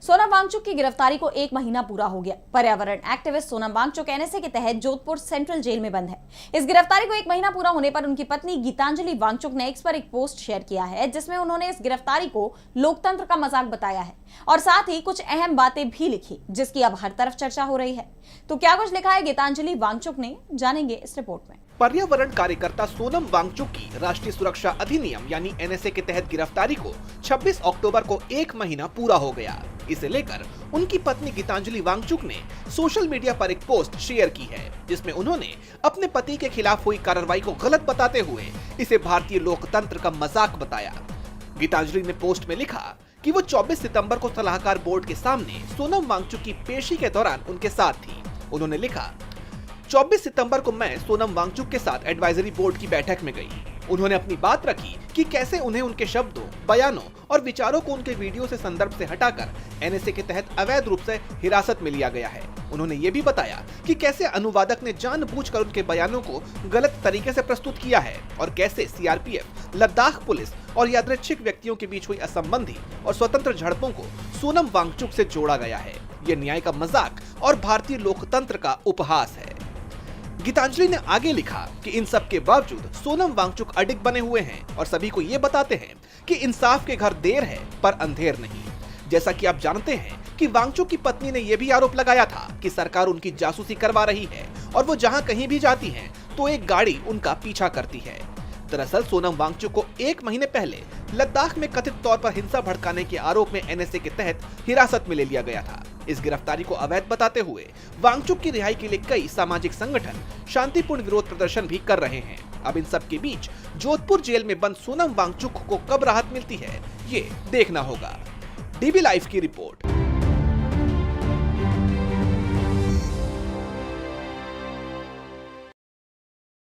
सोनम वांगचुक की गिरफ्तारी को 1 महीना पूरा हो गया। पर्यावरण एक्टिविस्ट सोनम वांगचुक एनएसए के तहत जोधपुर सेंट्रल जेल में बंद है। इस गिरफ्तारी को 1 महीना पूरा होने पर उनकी पत्नी गीतांजलि वांगचुक ने एक्स पर एक पोस्ट शेयर किया है, जिसमें उन्होंने इस गिरफ्तारी को लोकतंत्र का मजाक बताया है और साथ ही कुछ अहम बातें भी लिखी, जिसकी अब हर तरफ चर्चा हो रही है। तो क्या कुछ लिखा है गीतांजलि वांगचुक ने, जानेंगे इस रिपोर्ट में। पर्यावरण कार्यकर्ता सोनम वांगचुक की राष्ट्रीय सुरक्षा अधिनियम यानी एनएसए के तहत गिरफ्तारी को 26 अक्टूबर को 1 महीना पूरा हो गया। इसे लेकर उनकी पत्नी गीतांजलि वांगचुक ने सोशल मीडिया पर एक पोस्ट शेयर की है, जिसमें उन्होंने अपने पति के खिलाफ हुई कार्रवाई को गलत बताते हुए इसे भारतीय लोकतंत्र का मजाक बताया। गीतांजलि ने पोस्ट में लिखा कि वो 24 सितंबर को सलाहकार बोर्ड के सामने सोनम वांगचुक की पेशी के दौरान उनके साथ थी। उन्होंने लिखा, 24 सितंबर को मैं सोनम वांगचुक के साथ एडवाइजरी बोर्ड की बैठक में गई। उन्होंने अपनी बात रखी कि कैसे उन्हें उनके शब्दों, बयानों और विचारों को उनके वीडियो से संदर्भ से हटाकर एनएसए के तहत अवैध रूप से हिरासत में लिया गया है। उन्होंने ये भी बताया कि कैसे अनुवादक ने जानबूझकर उनके बयानों को गलत तरीके से प्रस्तुत किया है और कैसे सीआरपीएफ, लद्दाख पुलिस और यादृच्छिक व्यक्तियों के बीच हुई असंबंधी और स्वतंत्र झड़पों को सोनम वांगचुक से जोड़ा गया है। ये न्याय का मजाक और भारतीय लोकतंत्र का उपहास है। गीतांजलि ने आगे लिखा कि इन सब के बावजूद सोनम वांगचुक अडिग बने हुए हैं और सभी को ये बताते हैं कि इंसाफ के घर देर है पर अंधेर नहीं। जैसा कि आप जानते हैं कि वांगचुक की पत्नी ने यह भी आरोप लगाया था कि सरकार उनकी जासूसी करवा रही है और वो जहां कहीं भी जाती हैं तो एक गाड़ी उनका पीछा करती है। दरअसल सोनम वांगचुक को 1 महीने पहले लद्दाख में कथित तौर पर हिंसा भड़काने के आरोप में एनएसए के तहत हिरासत में ले लिया गया था। इस गिरफ्तारी को अवैध बताते हुए वांगचुक की रिहाई के लिए कई सामाजिक संगठन शांतिपूर्ण विरोध प्रदर्शन भी कर रहे हैं। अब इन सब के बीच जोधपुर जेल में बंद सोनम वांगचुक को कब राहत मिलती है, ये देखना होगा। डीबी लाइव की रिपोर्ट।